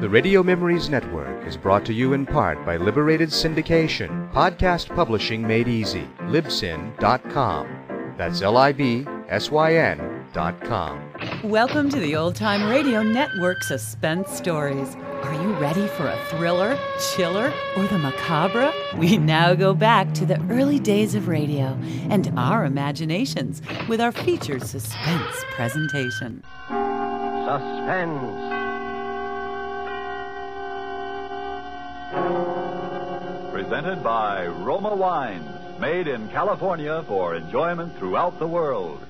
The Radio Memories Network is brought to you in part by Liberated Syndication, podcast publishing made easy, libsyn.com. That's LIBSYN.com. Welcome to the Old Time Radio Network Suspense Stories. Are you ready for a thriller, chiller, or the macabre? We now go back to the early days of radio and our imaginations with our featured suspense presentation. Suspense. Presented by Roma Wines, made in California for enjoyment throughout the world.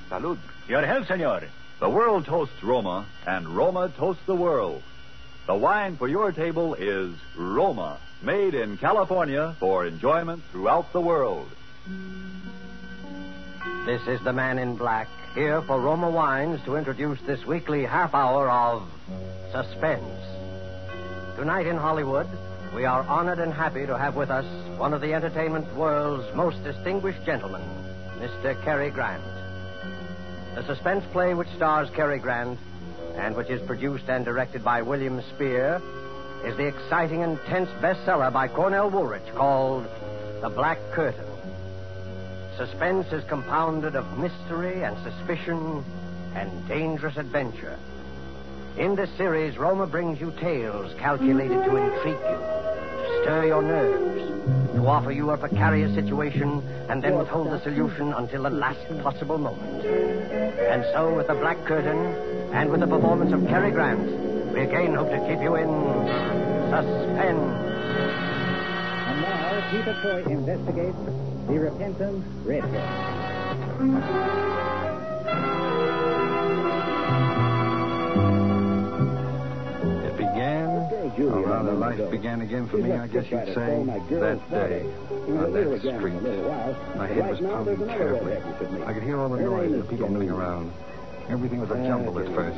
Salud. Your health, senor. The world toasts Roma, and Roma toasts the world. The wine for your table is Roma, made in California for enjoyment throughout the world. This is the Man in Black, here for Roma Wines to introduce this weekly half hour of Suspense. Tonight in Hollywood, we are honored and happy to have with us one of the entertainment world's most distinguished gentlemen, Mr. Cary Grant. The suspense play which stars Cary Grant and which is produced and directed by William Spear is the exciting and tense bestseller by Cornell Woolrich called The Black Curtain. Suspense is compounded of mystery and suspicion and dangerous adventure. In this series, Roma brings you tales calculated to intrigue you, to stir your nerves, to offer you a precarious situation and then withhold the solution until the last possible moment. And so, with The Black Curtain and with the performance of Cary Grant, we again hope to keep you in suspense. And now, Peter Troy investigates the repentant redhead. Rather, life began again for me, I guess you'd say, that day, on that street. My head was pounding terribly. I could hear all the noise and the people milling around. Everything was a jumble at first.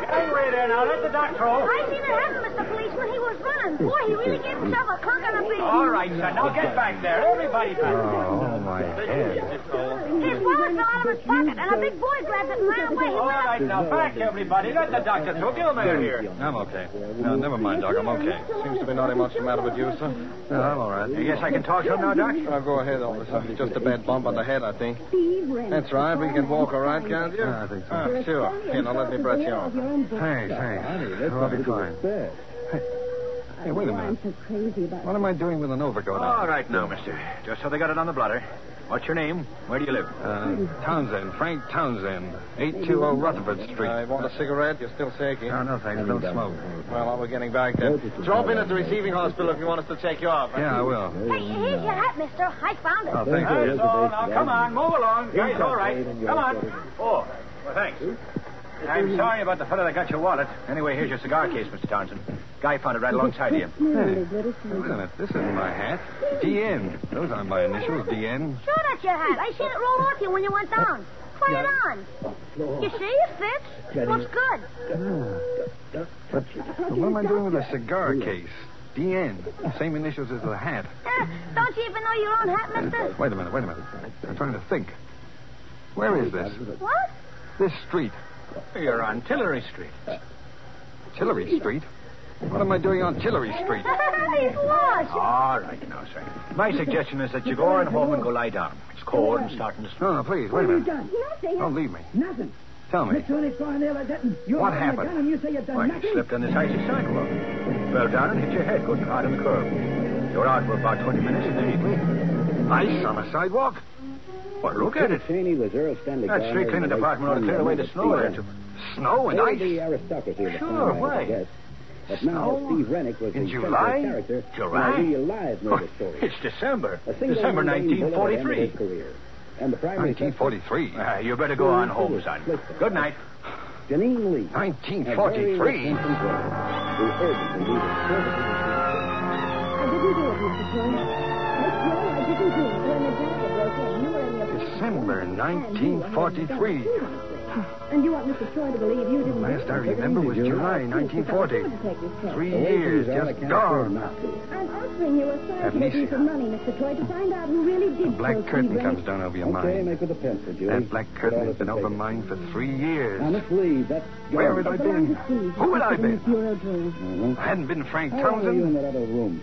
Hey, wait there now. Let the doctor off. I seen it happen, Mr. Policeman. He was running. Boy, he really gave himself a clock on the beat. All right, son. Now get back there. Everybody back there. Oh, my head. His wallet fell out of his pocket, and a big boy grabbed it and ran away. All right, now back, everybody. Let the doctor through. Gilman here. I'm okay. No, never mind, Doc. I'm okay. Seems to be not much the matter with you, sir. No, I'm all right. I guess I can talk to him now, Doc? I'll go ahead, officer. Just a bad bump on the head, I think. That's right. We can walk all right, can't you? Yeah, I think so. Sure. Here, now let me brush you off. Thanks. I'll be fine. Hey, wait a minute. What am I doing with an overcoat on? All right now, mister. Just so they got it on the blotter. What's your name? Where do you live? Townsend. Frank Townsend. 820 Rutherford Street. Want a cigarette? You're still shaky. No, thanks. I don't smoke. Well, we're getting back then. Drop in at the receiving hospital if you want us to take you off. Yeah, I will. Hey, here's your hat, mister. I found it. Oh, thank you. That's all. Now, come on. Move along. Guys, all right. Come on. Oh, well, thanks. I'm sorry about the fellow that got your wallet. Anyway, here's your cigar case, Mr. Townsend. Guy found it right alongside of you. Hey, wait a minute. This isn't my hat. DN. Those aren't my initials, DN. Sure, that's your hat. I seen it roll off you when you went down. Try it on. You see, it fits. Looks good. But what am I doing with a cigar case? DN. Same initials as the hat. Don't you even know your own hat, mister? Wait a minute. I'm trying to think. Where is this? What? This street. You're on Tillery Street. Tillery Street? What am I doing on Tillery Street? He's lost. All right now, sir. My suggestion is that you go on home and go lie down. It's cold and starting to snow. No, please, wait a minute. Nothing. Don't leave me. Nothing. Tell me. What happened? You say you've done Why, you nothing. slipped on this icy sidewalk. Fell down and hit your head good and hard on the curb. You're out for about 20 minutes immediately. Ice on a sidewalk? Well, look at it. That street cleaning department ought to clear away the snow there, too. Snow and ice? Sure, why? Snow? In July? July? It's December. December 1943. 1943? You better go on home, son. Good night. 1943? December 1943. And you want Mr. Troy to believe you didn't Last do I it. remember was July 1940. 3 years just gone. I'm offering you a sizable Amnesia. piece of money, Mr. Troy, to find out who really did The black kill curtain Steve comes Ray. down over your Okay, mind. make with a pencil, Julie. That black curtain has been over mine for 3 years. Now, Miss Lee, that's... Where had I It belongs been? to Steve. Who had I It's in his been? bureau drawer. Uh-huh. I hadn't been Frank How long were you in Townsend. that other room?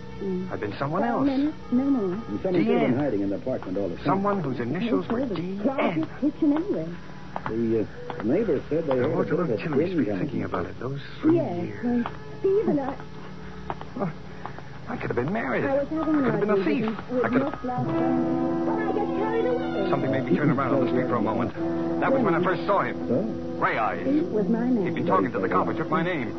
I'd been someone No else. minutes, no more. And someone could have been hiding in the apartment all the time. Someone whose initials were Closet, D.N. kitchen, anywhere. The neighbors said they I heard walked a bit along of a Tillery twin Street coming thinking from about it. Those 3 Yes, years. Steve and I I could have been married. was having I could have been a thief. with I could Miss last time. But I got carried away. Something made me turn around on the street for a moment. That was when I first saw him. So? Gray eyes. Steve was my name. He'd been talking to the cop and took my name.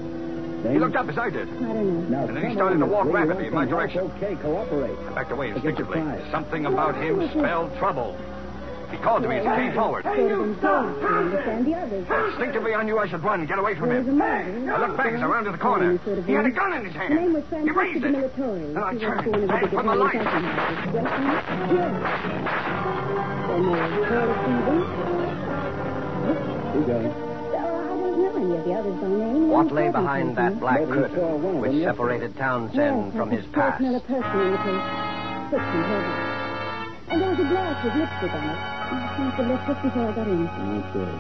He looked up as I did. I don't know. Now, And then he come started on, to walk Miss Lee, rapidly you in my want some direction. help? Okay, cooperate. I backed away Look at your instinctively. prize. Something about him spelled trouble. He called to me as he came forward. Sort of engaged to understand the others. Instinctively, I knew I should run, get away from There was a him. murder. I looked back as I rounded the corner. Sort of He had a thing. gun in his Her name was hand. He raised Francisca it. Militore. And I She was turned, born in ran for my a life. Yes. Then You got it. I don't know any of the others by name. What lay behind that black But we saw curtain one of which them yesterday. separated Townsend from his past? Smell a person in the place. Footprint heavy. And there was a glass with lipstick on it. I must have left just before I got in. Okay.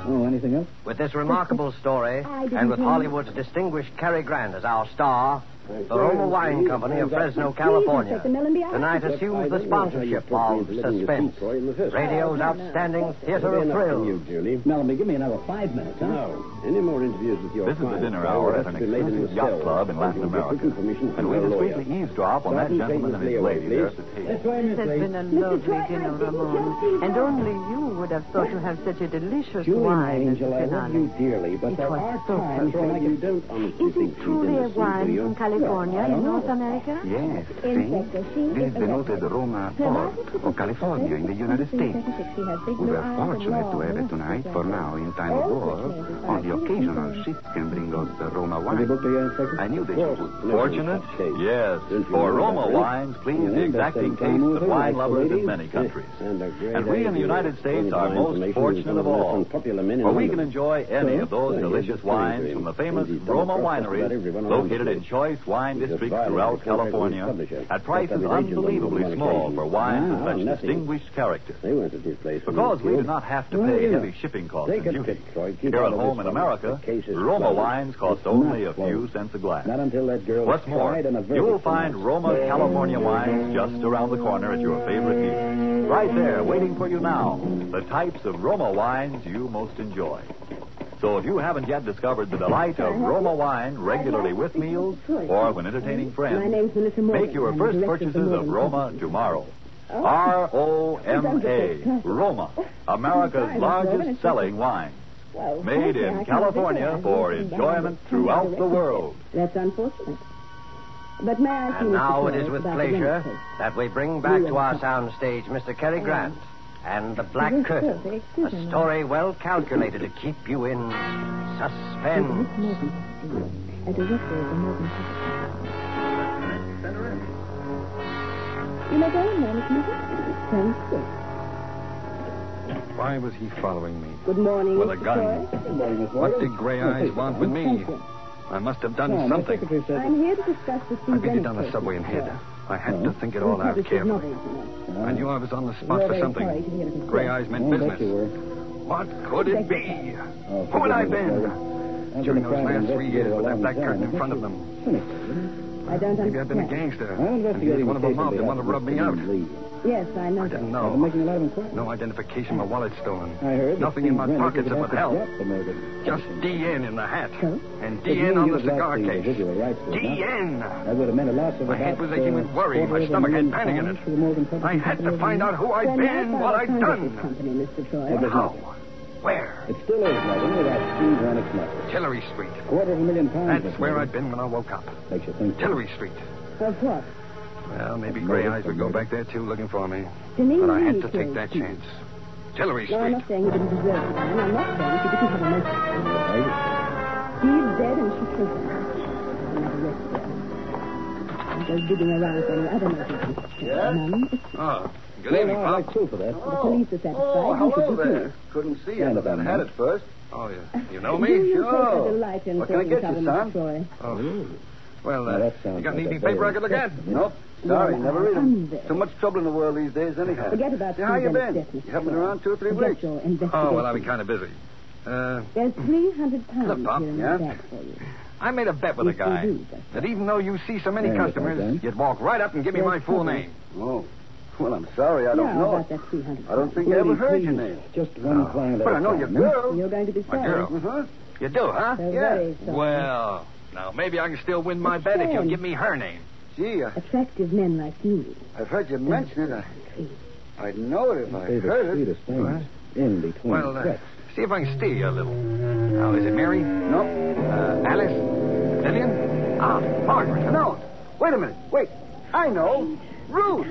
Oh, anything else? With this remarkable story, and with Hollywood's distinguished Cary Grant as our star, the Roma Wine Company of Fresno, California, tonight assumes the sponsorship of Suspense, radio's outstanding theater of thrills. Melanie, give me another 5 minutes, huh? No. Any more interviews with your This is the client dinner hour at an have to be made in exclusive the yacht cell. club in Latin You'll get America. written permission from And we your lawyer. discreetly eavesdrop on that Sergeant, gentleman take and Miss his Lee away, lady there at please. the This table. way, It Miss has Lee. been a lovely dinner, Ramon. And only you would have thought to have such a delicious Julie, my wine as angel, the I love you finale. dearly, but It there was are so times when I You can... don't honestly Is think it she's truly a innocent, do wine you? from California in North America? Yes, Inspector, she This is is the noted Roma port of California in the United States. We were fortunate to have it tonight, for now, in time of war, on the occasional ship can bring us the Roma Have you wine. booked a Inspector? I knew that you would. Fortunate? Yes. For Roma wines please the exacting taste of wine lovers in many countries. And we in the United States are most fortunate of all, for we can enjoy any of those delicious wines from the famous Roma wineries located in choice wine districts throughout California at prices unbelievably small for wines of such distinguished character. They went at his place. Because we do not have to pay heavy shipping costs and duty. Here at home in America, Roma wines cost only a few cents a glass. Not until that girl What's more, tried and a verdict you'll from find us. Roma California wines just around the corner at your favorite dealer. Right there, waiting for you now, the types of Roma wines you most enjoy. So if you haven't yet discovered the delight of Roma wine regularly with meals or when entertaining friends, make your first purchases of Roma tomorrow. R-O-M-A, Roma, America's largest selling wine. Made in California for enjoyment throughout the world. That's unfortunate. But may I see And Mr. now it Troy is with about the pleasure benefit? that we bring back to our soundstage Mr. Cary Grant and The Black Curtain, a story well calculated to keep you in suspense. A director of the Morgan You may go in there, Miss Miller. Thank you. Why was he following me? Good morning, With a Mr. gun. Troy. Good morning, Miss What Walker. did Gray Eyes want with me? I must have done something. I'm here to discuss the I beat it down the subway and hid. I had to think it all out carefully. I knew I was on the spot for something. Gray Eyes meant business. What could it be? Who had I been? During those last 3 years with that black curtain in front of them. I don't Maybe I'd been a understand. gangster. And he was one of a mob that wanted to rub me out. Yes, I know. I didn't I'm know. making a lot of inquiries. No identification, my wallet stolen. I heard. Nothing in my pockets that would help. Just Just DN in the hat. So? And DN on the cigar case. DN! That would have meant a loss of My head was aching with worry. My stomach had panic in it. I had to find out who I'd been, what I'd done. Company, Mr. Troy. How? Where? It still is, Megan, without Steve Rennick's message. Tillery Street. £250,000. That's where I'd been when I woke up. Makes you think. Tillery Street. Of what? Well, maybe Gray Eyes would go back there, too, looking for me. Denise But I had Lee to take killed that Steve. chance. Tillery No, I'm Street. not saying he didn't deserve the crime. I'm not saying she didn't have a motive. Steve's dead and she killed him. Don't go digging around for any other motives, Mr. Troy. None. Oh, Good evening, I'd Pop. like proof of that. The police are satisfied. Oh, You should hello be there. too. Couldn't see you Stand under up, that man. hat at first. Oh, you know Do me? you Sure. take a delight in What can I serving get you, trouble, Mr. son? Troy? Oh. Well, Now, that sounds you got like an a evening paper I very could look at? interesting- Nope. Sorry, Well, never read I'm them. there. Too much trouble in the world these days, anyhow. Forget about How you Susan's been? death, Mr. You haven't been Troy. around 2 or 3 Forget weeks. your investigation. Oh, well, I've been kind of busy. There's £300 Look, Pop, here in yeah? the bag for you. I made a bet with a Yes, you guy do, that's that even though you see so many Yeah, customers, okay. you'd walk right up and give me Yes, my full Papa. name. Oh. Well, I'm sorry, I Now, don't know about it. that $300. I don't think I ever heard your name. Just one client at But a I know time, your huh? girl. You're going to be My sorry. girl. Uh-huh. You do, huh? They're Yeah. very sorry. Well, now maybe I can still win my bet if you'll give me her name. Gee, Attractive men like you. I've heard you mention it. I'd know it if I Say the heard it. sweetest things in between Well, threats. see if I can steer you a little. Now, is it Mary? No. Alice? Lillian? Margaret. No. Wait a minute. Wait. I know. Ruth.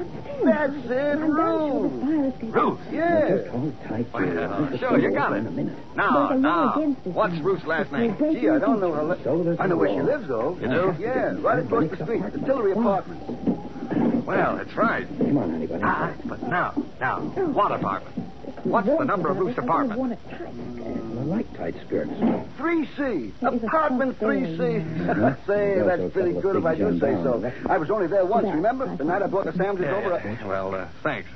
That's it, Ruth. Ruth, yeah. Just hold tight, dear. Well, sure, you got it. Now, what's Ruth's last name? Gee, I don't know her. I know where she lives, though. You do? Yeah, right across the street. The Tillery Apartments. Well, that's right. Come on, anybody. But now, what apartment? What's the number of Ruth's apartment? I like tight skirts. 3C. Apartment 3C. Say, that's pretty good if I do say so. I was only there once, remember? The night I brought the sandwiches over. Well, thanks.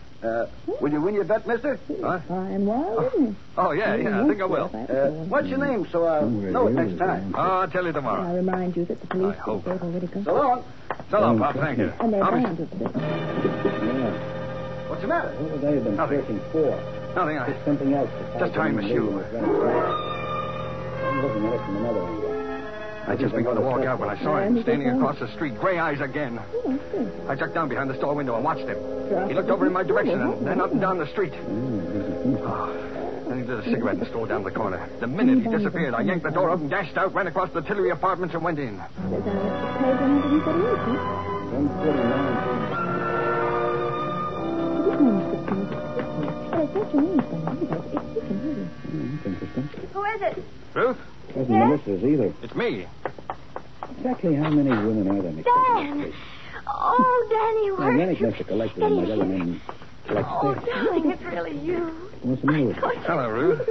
Will you win your bet, mister? Huh? Fine, well, isn't it? Oh, yeah, I think I will. What's your name so I'll know it next time? Oh, I'll tell you I tomorrow. remind you that the police I hope. have already come. So long. So long, Pop. Thank you. And they're I'll be- bound to this. Yeah. What's the matter? What would they have been Nothing. searching for? Nothing. Just something else. Just tying my shoe. I'm looking at it from another angle. I'd just begun to walk out when I saw him standing across the street, gray eyes again. I ducked down behind the store window and watched him. He looked over in my direction and then up and down the street. Then he lit a cigarette and strolled down the corner. The minute he disappeared, I yanked the door open, dashed out, ran across the Tillery Apartments, and went in. There's page 138, 149. Yes, what's your name, son? It's you can hear it. That's interesting. Who is it? Ruth, Wasn't the missus either. it's me. Exactly how many women are there, Miss? Dan! Oh, Danny, Well, where many Mr. Collector and my other name collects Oh, things. darling, it's really you. What's the matter with you? Hello, Ruth.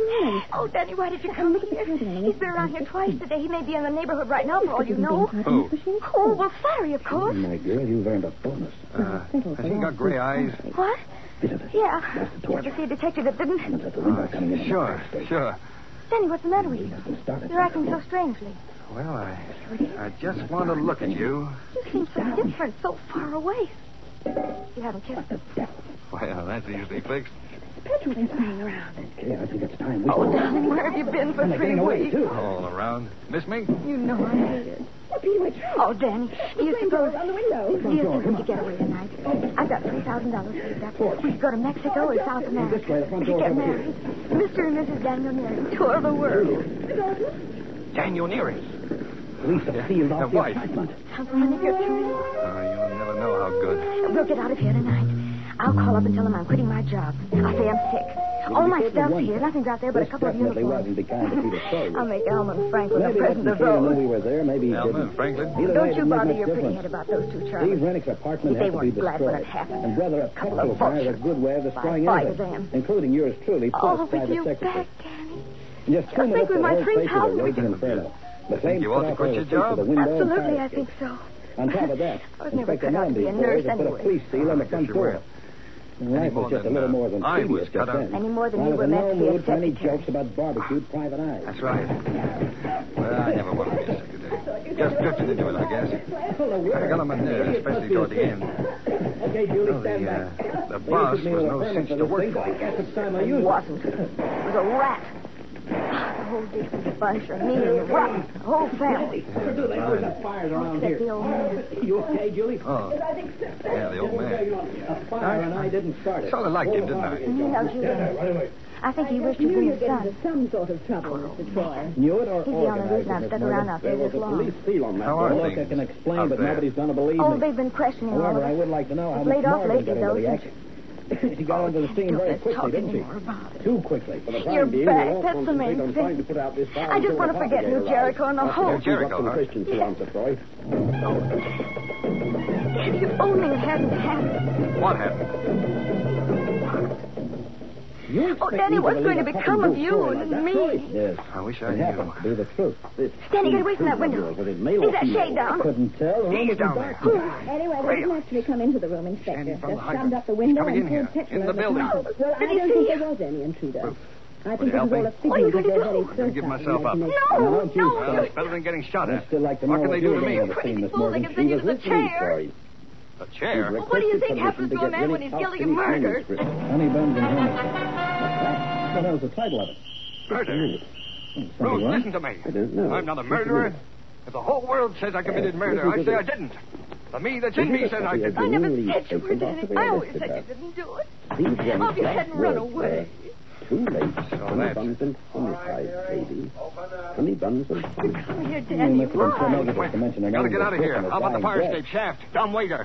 Oh, Danny, why did you come here? He's been around here twice today. He may be in the neighborhood right now, for all you know. Who? Oh, well, Larry, of course. My girl, you've earned a bonus. Has he got gray eyes? What? Visitor. Yeah. That's the You torch. ever see a detective that didn't? Someone's at the window coming in. Sure. Danny, what's the matter with you? Just started. You're acting so strangely. Well, I just want to look at you. You seem so different, so far away. You haven't kissed him. Well, that's easily fixed. Petrol is hanging around. Okay, I think it's time. We Oh, darling, where have you been for And they're 3 getting away, weeks? too. All around. Miss me? You know I hate it. Peter, Oh, Danny, do you suppose... on the window. Do you think we could get away tonight? I've got $3,000 saved up. We could go to Mexico or South America. This way, the front We could door's get over here. married. Mr. and Mrs. Daniel Neary tour the world. Daniel Neary. Police have sealed off the wife. apartment. How funny you're through. You'll never know how good. We'll get out of here tonight. I'll call up and tell them I'm quitting my job. I'll say I'm sick. All my stuff's here. Nothing's out there but a This couple of definitely uniforms. wasn't the kind of Peter Story. I'll make Elma and Franklin a Maybe present Mr. of Taylor knew those. we were there. Maybe he Elma didn't. and Franklin? Either way, it Don't you didn't make bother much your pretty difference. head about those two, Steve Charlie. Rennick's apartment They had to be weren't glad when it destroyed. happened. And brother, a Couple petrol of fire is a vultures. good way of destroying Five anything, of them. including yours truly, Oh, poor with private you secretary. back, Danny. Just Just 2 think minutes, with the my whole place is a $3,000. raging inferno. The flames you ought cut to off quit all your the streets job? of the window and Absolutely, fire I think escape. so. On top of that, I was never Inspector cut out to be a Melby's nurse boys have put a anyway. police seal on the front you were. door. Life more was just a than, little more than I was previous cut just out. then. Any more than I you was were in meant no to be a mood for any secretary. jokes about barbecued private eyes. That's right. Well, I never wanted to be a secretary. Just drifted into it, I guess. I got on my nerves, especially toward the end. Okay, Julie, Oh, stand back. the boss was no cinch to work I for. guess it's time I It use it. wasn't. It was a rat. The whole Dixie bunch are mean and rotten. The whole family. What do they always have fires around Except the here? old man. You okay, Julie? Oh, yeah, the old man. A fire and I didn't start it. Sort of liked him, didn't I? No, Julie. I think he wished to You bring knew his you're getting son. into some sort of trouble, Mr. Troy. Knew it or He's the only organized reason I've it, stuck Miss around Murray? out there There this was a long. police seal on that How door. are Look, I things can explain, out but there? nobody's going to believe Oh, me. they've been questioning all of However, I us. would like to know how It's much laid off Morgan lately, got into though, the since- action. She got onto the scene Don't very let's quickly, talk didn't she? anymore about it. Too quickly. For the time You're being, back. we won't That's the main concentrate on thing. trying to put out this fire I just until want the to forget New propagator Jericho and the arrives. whole... New Jericho, Some huh? Christians who answer, Troy. If only it hadn't happened. What happened? Oh, Danny, what's going to become of you and me? Yes. I wish I It knew. happens to be the truth. Danny, get away from that window. Leave that shade down. Couldn't tell. He's down there. Anyway, they didn't actually come into the room, Inspector. Standing from the Just hydrant. shoved up the window He's coming and in pulled here, petrol in the over building. top. Well, I Did he don't see think you? there was any intruder. Ruth, I will think you it was help all me? a figment What are you of going to their do? very I'm gonna give fertile myself up. imagination. No, Don't you no. start. Well, it's better than getting shot I'd at. still like to know What can they do to you're me? doing, Crazy Miss fool, Morgan. they can send She you to was the listening chair. for you. The chair? Well, what do you think happens to a man when he's guilty of murder? Honey buns and homicide. Well, that was the title of it. Murder? Something Ruth, wrong? listen to me. I don't know. I'm not a murderer. If the whole world says I committed murder, I say I didn't. The me that's in me says I didn't. I never said you were, Danny. I always said you didn't do it. Oh, if you hadn't run away. Too late. So Honey that's- buns and homicide, baby. Honey buns and homicide. Come here, Danny. Why? Wait, gotta get out of here. How about the fire escape shaft? Dumb waiter.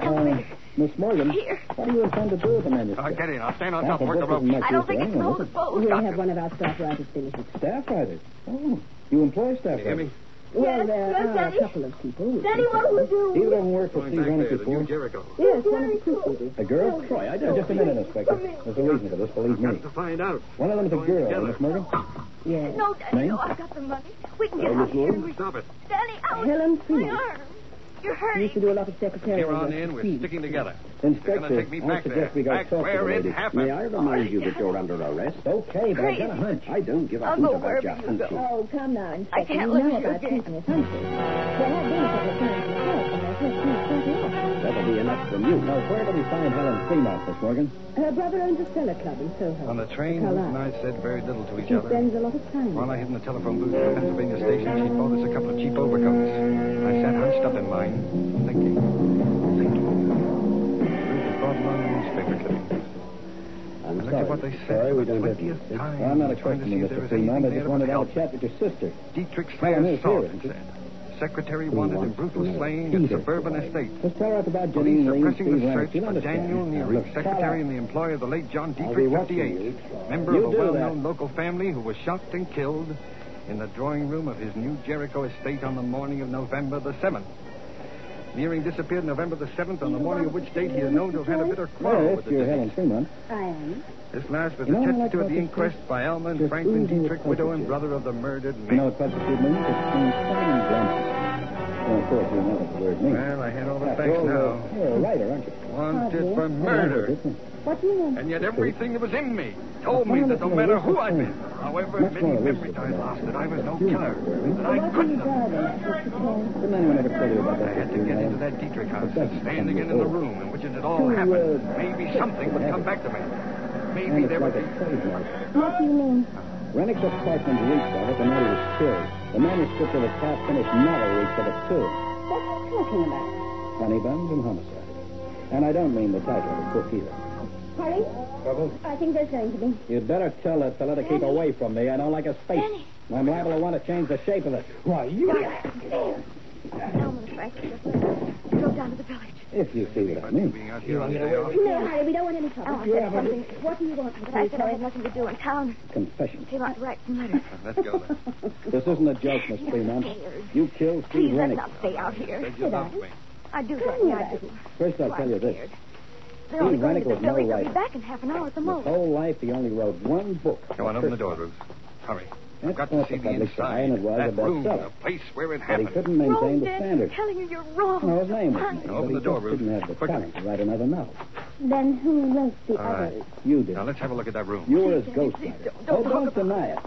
Miss Morgan, Here. what do you intend to do with the manuscript? Get in. I'll stand on Half top and a work the book ropes. isn't much I don't use think to it can anyone, hold is us it? both. We'll have one of our staff writers finish it. Staff writers? Oh, you employ staff You hear me? writers? Well, there yes, are Daddy. a couple of people. Danny, what do we do? You don't work for Going Steve back Rennick there, the before? new Jericho. Yes, one of the proofreaders. A girl? Troy, I don't. Just a minute, Inspector. There's a reason for this, believe me. Got to find out. One of them's a Going girl, together. Miss Morgan. Yes. No, Danny, Name? no, I've got the money. We can get Miss out of here. Morgan? Stop it. Danny, out. Helen My Freeman. arm. You're She hurting. used to do a lot of secretarial Here on work in, for we're Steve. sticking together. They're Inspector, going to take me I back suggest there. we go Back talk to where the it lady. happened. May I remind you that you're under arrest? Okay, but I've got a hunch. I don't give a I'll hoot go about wherever your you hunches. go. Oh, come now, Inspector. can't you live know with you about again. people's hunches. There have been a couple of times myself, and they've helped me quite a lot. That'll be enough from you. Now, where do we find Helen Fremont, Miss Morgan? Her brother owns a cellar club in Soho. On the train, Carlisle. Ruth and I said very little to each She other. spends a lot of time. While I hid in the telephone booth at the Pennsylvania station, she bought us a couple of cheap overcoats. I sat hunched up in mine, thinking. Ruth had brought along the newspaper clippings. I'm Look sorry. at what they said Sorry, for we the don't have 20th to. time. Well, I'm not Trying to questioning see you, if there Mr. was Fremont. I anything just there wanted that to have a would chat with your sister. Dietrich Helen Slayer is assault, here, it isn't said. Secretary Who wanted in wants brutal to know? slaying at Peter. suburban estate. Just tell us about Police Janine are Lee, pressing Steve the Rennick. search You'll for understand. Daniel Now, Neary, look, secretary in the employ of the late John I'll be Dietrich, watching 58, you. member You of a do well-known that. local family who was shot and killed in the drawing room of his New Jericho estate on the morning of November the 7th. Neary disappeared November the 7th, on the morning of which date he is known to have had a bitter quarrel Yes, with the you're Helen deceased. Fremont. I am. This last was You know, attested like to at what the this inquest is? by Alma and Just Franklin oozing with Dietrich, widow and positive. brother of the murdered You man. know what positive means? It means fine glances. Well, of course, you know what the word means. Well, I had all the After facts all, now. you're a writer, aren't you? Wanted for murder. What do you want? And yet everything that was in me told me that no matter who I'd been, however many memories I lost, that I was no killer, that I What are couldn't you have. driving, Mr. Cole? Didn't anyone ever tell you about I that? had to get into that Dietrich house and stand again in the room in which it had all happened. Maybe something would come back to me. And Maybe it's there like would a be... trademark. What do you mean? Rennick's apartment reeked of it the night he was killed. The manuscript of his half-finished novel reeks of it, too. What are you talking about? Honey buns and homicide. And I don't mean the title of the book either. Hurry. Trouble? I think there's going to be. You'd better tell that fella to keep away from me. I don't like his face. I'm liable to want to change the shape of it. Why, you... Alma and Franklin just left. Drove down to the village. If you see what I mean. Being out here on the day off. No, Harry, we don't want any trouble. Alma said something. What do you want? But I said I had nothing to do in town. Confession. Came out to write some letters. Let's go then. This isn't a joke, Miss Fremont. scared. You killed Please Steve let's Rennick. not stay out here. Said you loved me. I do, Danny, I do. First, I'll Oh, tell you I'm this. scared. They're only Steve going Rennick to the was no village. They'll be writer. back in half an hour at the His most. whole life, he only wrote one book. Go on, open the door, Ruth. Hurry. I've got to That's see what the the public inside. eye, and it was That a room, bestseller. the place where it But he happened. couldn't maintain Wrong, the Danny. standard. I'm telling you, you're wrong. No, his name was Honey. made, Open but he the door, just Ruth. didn't have the Quickly. talent to write another novel. Then who wrote the All right. others? You did. Now, let's have a look at that room. You were his Please, ghost Danny, writer. please don't talk Don't about deny it.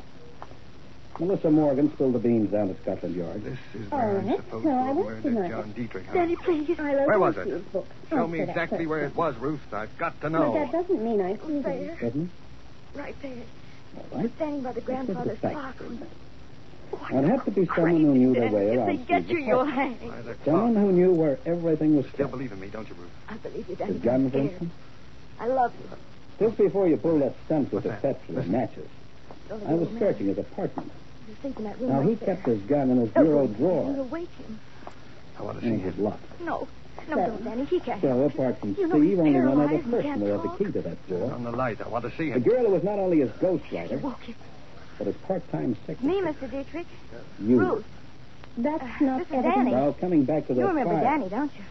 Melissa Morgan spilled the beans down at Scotland Yard. This is All where I'm right. supposed So to I have went murdered tonight. John Dietrich. huh? Danny, please. I wrote Where was all it? Steve's books. Show I'll me say that exactly first. where it was, Ruth. I've got to But know. that doesn't mean I see There. them. Doesn't Right there. All right. Standing by the grandfather's That's clock. the fact. Oh, I'd have to be you're someone who knew crazy, their way Danny. around If they get Steve's you, you'll apartment. hang. By the Someone clock. who knew where everything was Still kept. believe in me, don't you, Ruth? I believe you, Danny. His I'm gun, for scared. instance. I love you. Just before you pulled that stunt with the What's that? petrol and matches, Don't I was let him searching his apartment. You're thinking that room Now, he right there. kept his gun in his Don't bureau go, drawer, You'll wake him. I want to see and it was him. locked. No. No, don't, Danny. He can't So, help you. apart from You know Steve, he's only one other paralyzed and person can't would have the talk. key to that drawer. On the light. I want to see The him. girl who was not only his You ghostwriter, woke him. but his part-time secretary. Me, Mr. Dietrich. You. Ruth. That's not this is evidence. Danny. Well, coming back to You that remember fire, Danny, don't you?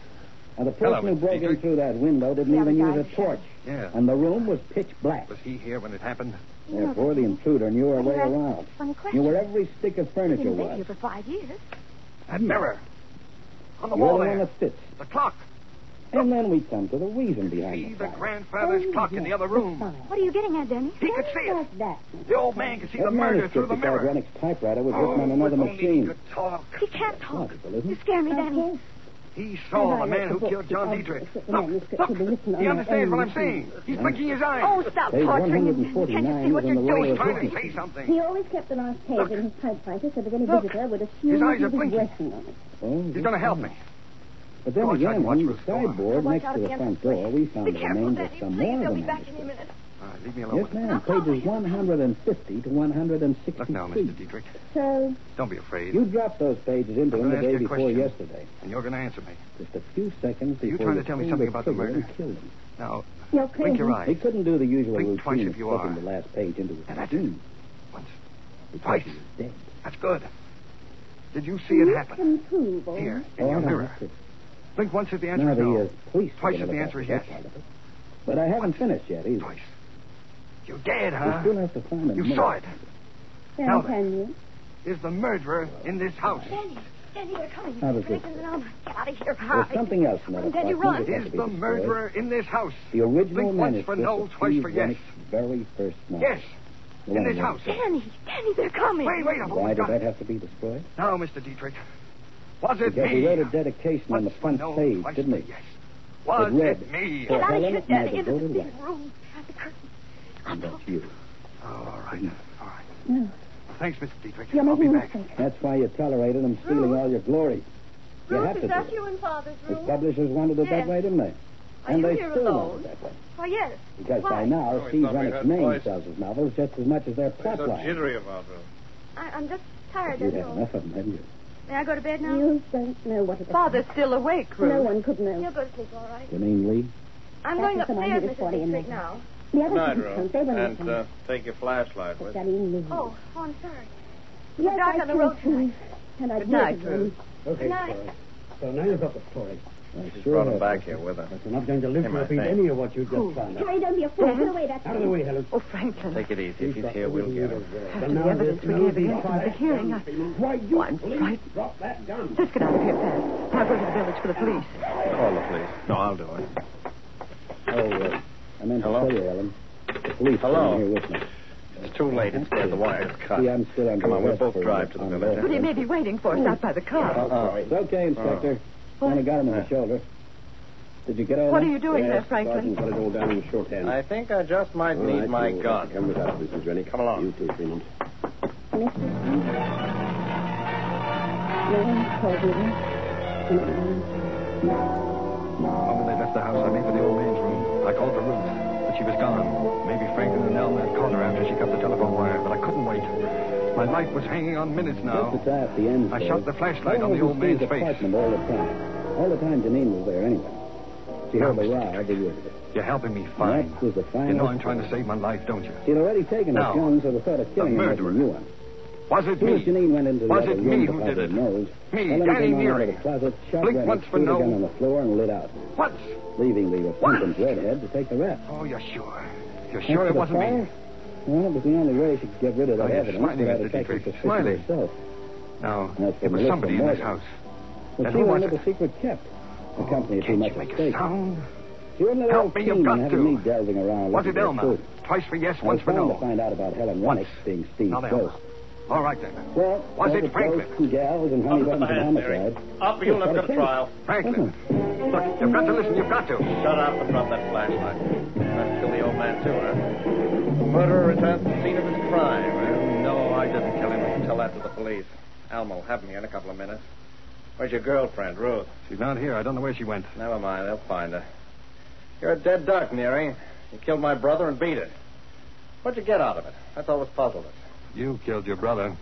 Now, the person who broke in through that window didn't even use a torch. Yeah. And the room was pitch black. Was he here when it happened? Therefore, the intruder knew her way around. Funny question. Knew where every stick of furniture He's been was. here for 5 years. That mirror. On the You're wall the there. one that fits. The clock. And then we come to the reason behind See the the fire. grandfather's clock in the other room. What are you getting at, Denny? He could see it. Like that. The old man could see That the murder manuscript through the beside mirror. Rennick's typewriter was written on another if only he machine. could talk. He can't talk. Logical, isn't You it? scare me, Danny. He saw the man who killed John Dietrich. Look. He understands what I'm saying. He's blinking his eyes. Oh, stop Page torturing him. 149 Can't you see what is you're on the roll doing? of Trying to witness. say something. He always kept the last page in his typewriter so that any Look. visitor would assume His eyes he are was blinking. working on it. Oh, He's going to help me. But then Go inside again, and watch on the what's going on. sideboard Watch next out to the against front the door, we found Be the careful, remains of Danny. some Please, more they'll of be the back any manuscript. minute. All right, leave me alone. Yes, ma'am. Pages 150 to 163. Look now, Mr. Dietrich. So, Don't be afraid. You dropped those pages into I'm him the gonna ask day you a before question. yesterday. And you're going to answer me. Just a few seconds Are you before trying to tell me pulled something the about the trigger murder? and killed him. Now, you're blink your crazy. eyes. He couldn't do the usual Blink twice routine if of you slipping are. the last page into his And that's it. machine. Once. Because Twice. he was dead. That's good. Did you see it happen? Can prove, all Here, right. in your I mirror. have to- Blink once if the answer Now, is the no. police... Twice are if the gonna answer is back yes. that part of it. But I haven't finished yet, either. Twice. You did, We huh? still have to find a You minute. saw it. Then Now can you? Is the murderer in this house? Danny, they're coming. How does this Get out of here. There's something else in that Run, Danny, apartment run. that has Is to be the destroyed. murderer in this house? The original Blink once for manuscript no, of twice Steve for yes. Rennick's very first novel. Yes. The In one this that- house. Danny, they're coming. Wait, I've Why almost did got that it. have to be destroyed? Now, Mr. Dietrich. Was it Because me? he wrote a dedication on the Once for front no, page, twice didn't for he? Yes. Was It read, it me? "For Get out of Helen, here, my Danny, into the devoted big wife." room. Behind the curtain. And that's you. Oh, all right. All right. No. Well, thanks, Mr. Dietrich. You're I'll be making a back. mistake. That's why you tolerated him stealing all your glory. You Ruth, had to is that do it. you in Father's His room? publishers wanted it that Yes. way, didn't they? Are And you they here still alone? want it that way. Why, yes. Because by Why? now, Oh, Steve it's not Rennick's like that name voice. sells his novels just as much as their plot line. about it. I'm just tired, You'd that's had all. enough of them, hadn't you? May I go to bed now? You don't know what it is. Father's still awake, Ruth. No one could know. You'll go to sleep, all right. Janine Lee? I'm That going was the one upstairs, who was Mrs. 40 in Dietrich, there. now. The others didn't come. They were not coming. Take your flashlight But Janine Lee. Oh, I'm sorry. Yes, dark I on the road can see. tonight. And I Good night, Ruth. Okay, Good night. So now you've got the story. She's brought him back here with her. But you're not going to live Him, to I repeat think. any of what you just found out. Harry, don't be a fool. Put away that Out of the way, Helen. Oh, Franklin. Take it easy. If he's here, we'll get him. After the evidence we gave against him at the hearing, Why, you I'm police frightened. drop that gun. Let's get out of here fast. I'll go to the village for the police. Call the police. No, I'll do it. Oh, I meant Hello? to tell you, Ellen. The police Hello? came here with me. It's too late. It's dead. The wire's cut. See, I'm still under Come on, we'll arrest both for drive to the village. But he may be waiting for us out by the car. It's okay, Inspector. Only got him in the shoulder. Did you get all What that? are you doing there, Franklin? Got it all down in shorthand. I think I just might need my gun. Come with us, Mrs. Rennick. Come along. You too, Freeman. Mr. Smith. No one told me that. The moment they left the house, I made for the old man's room. I called for Ruth, but she was gone. Maybe Franklin and Elmer had caught her after she cut the telephone wire, but I couldn't wait. My life was hanging on minutes now. Just at the end. I shot the flashlight on the old man's face. Apartment all the time. All the time Janine was there anyway. She heard the row every word of it. You're helping me fine. That was the final You know I'm straw. trying to save my life, don't you? She'd already taken Now, a gun, so the thought of killing him murderer. wasn't a new one. Was it As soon as me? Janine went into the Was other it room me to who powder did it? her nose, Me, Ellen Danny came out Neary. of the closet, shot Blink Rennick, once for threw the no. gun on the floor, and lit out, What? leaving the repentant redhead to take the rest. Oh, you're sure? You're As sure for it the wasn't fire, me? Well, it was the only way she could get rid of that Oh, you're evidence smiling, without Mr. attacking Dietrich, suspicion smiling. herself. No, As for it was Melissa somebody in this Morgan, house. But And she who was wanted it? the secret kept. The company had too Can't much you at make a stake. sound? She wouldn't let Help old me, you've Keenan got having to. me delving around. Was looking it for Elmer? truth. Twice for yes, I once was for bound no. to find out about Helen Rennick being Steve's Now, ghost. All right, then. Well, Was all it the Franklin? ghosts and gals and honey buttons and homicide. Up, you'll never Got go to a trial. Franklin. Look, you've got to listen. You've got to. Shut up and drop that flashlight. Let's kill the old man, too, huh? The murderer returns to the scene of his crime. Well, no, I didn't kill him. Tell that to the police. Alma will have me in a couple of minutes. Where's your girlfriend, Ruth? She's not here. I don't know where she went. Never mind, they'll find her. You're a dead duck, Neary. You killed my brother and beat it. What'd you get out of it? That's always puzzled us. You killed your brother,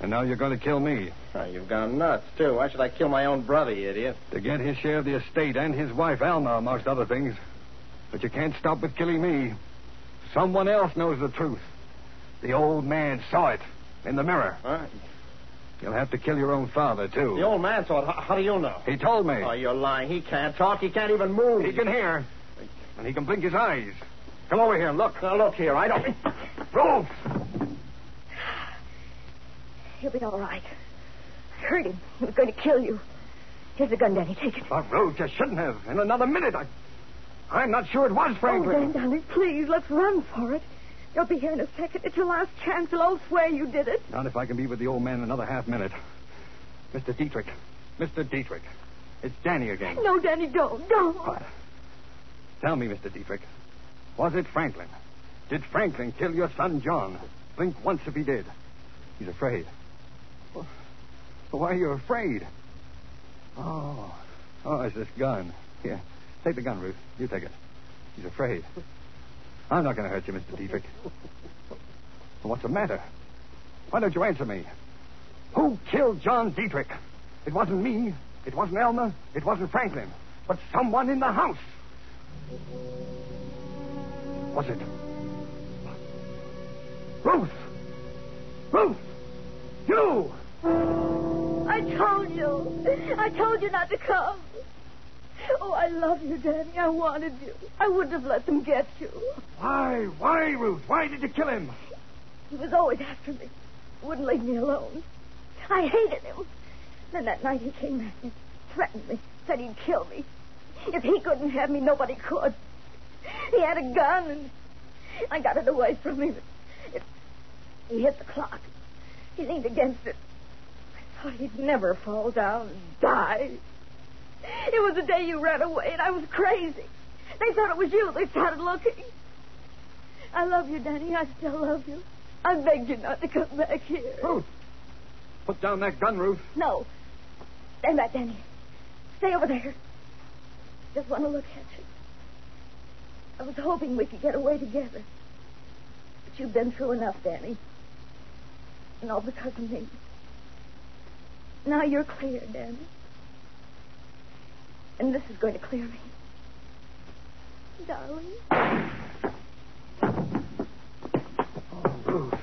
and now you're going to kill me Oh, you've gone nuts, too. Why should I kill my own brother, you idiot? to get his share of the estate and his wife, Alma, amongst other things. But you can't stop with killing me. Someone else knows the truth. The old man saw it in the mirror. Huh? You'll have to kill your own father, too. The old man thought. How do you know? He told me. Oh, you're lying. He can't talk. He can't even move. He can hear. And he can blink his eyes. Come over here and look. Now, look here. I don't... Ruth! He'll be all right. I heard him. He was going to kill you. Here's the gun, Danny. Take it. But, Ruth, you shouldn't have. In another minute, I'm not sure it was Franklin. Oh, Danny, please, let's run for it. They'll be here in a second. It's your last chance. They'll all swear you did it. Not if I can be with the old man in another half minute. Mr. Dietrich. Mr. Dietrich. It's Danny again. No, Danny, don't. Don't. What? Tell me, Mr. Dietrich. Was it Franklin? Did Franklin kill your son, John? Blink once if he did. He's afraid. Well, why are you afraid? Oh, it's this gun. Here, take the gun, Ruth. You take it. He's afraid. I'm not going to hurt you, Mr. Dietrich. Well, what's the matter? Why don't you answer me? Who killed John Dietrich? It wasn't me. It wasn't Elmer. It wasn't Franklin. But someone in the house. Was it? Ruth! Ruth! You! I told you. I told you not to come. Oh, I love you, Danny. I wanted you. I wouldn't have let them get you. Why? Why, Ruth? Why did you kill him? He was always after me. Wouldn't leave me alone. I hated him. Then that night he came back and threatened me. Said he'd kill me. If he couldn't have me, nobody could. He had a gun, and I got it away from him. He hit the clock. He leaned against it. I thought he'd never fall down and die. It was the day you ran away, and I was crazy. They thought it was you. They started looking. I love you, Danny. I still love you. I begged you not to come back here. Ruth! Put down that gun, Ruth. No. Stand back, Danny. Stay over there. Just want to look at you. I was hoping we could get away together. But you've been through enough, Danny. And all because of me. Now you're clear, Danny. And this is going to clear me. Darling. Oh, Ruth.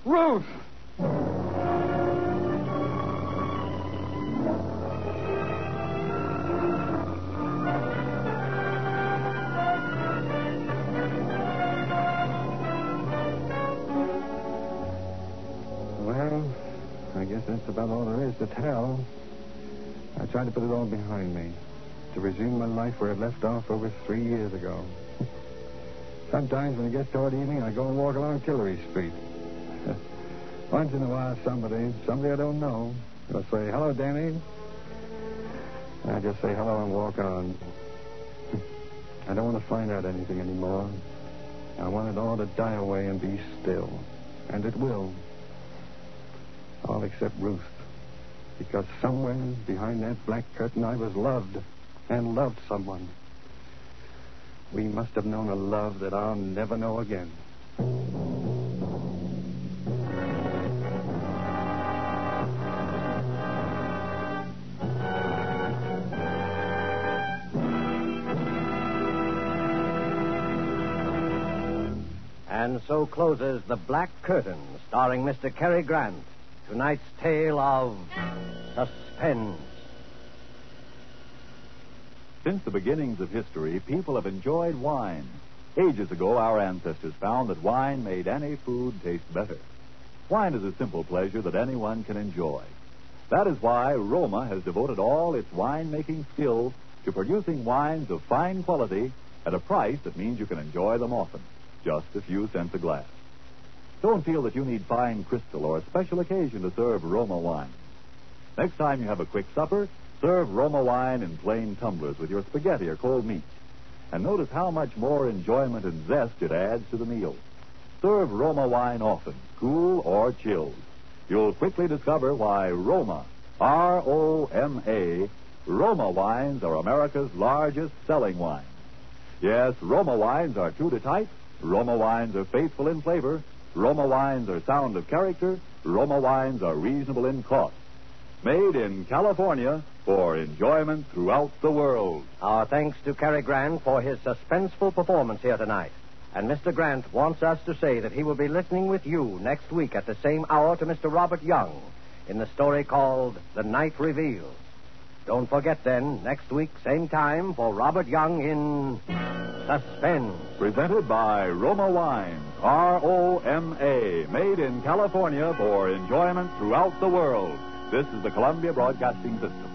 Ruth! Well, I guess that's about all there is to tell. I tried to put it all behind me. To resume my life where it left off over 3 years ago. Sometimes when it gets toward evening, I go and walk along Tillery Street. Once in a while, somebody I don't know, will say, "Hello, Danny." I just say hello and walk on. I don't want to find out anything anymore. I want it all to die away and be still. And it will. All except Ruth. Because somewhere behind that black curtain I was loved. And loved someone. We must have known a love that I'll never know again. And so closes The Black Curtain, starring Mr. Cary Grant. Tonight's tale of Suspense. Since the beginnings of history, people have enjoyed wine. Ages ago, our ancestors found that wine made any food taste better. Wine is a simple pleasure that anyone can enjoy. That is why Roma has devoted all its wine-making skill to producing wines of fine quality at a price that means you can enjoy them often, just a few cents a glass. Don't feel that you need fine crystal or a special occasion to serve Roma wine. Next time you have a quick supper, serve Roma wine in plain tumblers with your spaghetti or cold meat. And notice how much more enjoyment and zest it adds to the meal. Serve Roma wine often, cool or chilled. You'll quickly discover why Roma, R-O-M-A, Roma wines are America's largest selling wine. Yes, Roma wines are true to type. Roma wines are faithful in flavor. Roma wines are sound of character. Roma wines are reasonable in cost. Made in California for enjoyment throughout the world. Our thanks to Cary Grant for his suspenseful performance here tonight. And Mr. Grant wants us to say that he will be listening with you next week at the same hour to Mr. Robert Young in the story called The Night Reveals. Don't forget then, next week, same time, for Robert Young in Suspense. Presented by Roma Wines, R-O-M-A, made in California for enjoyment throughout the world. This is the Columbia Broadcasting System.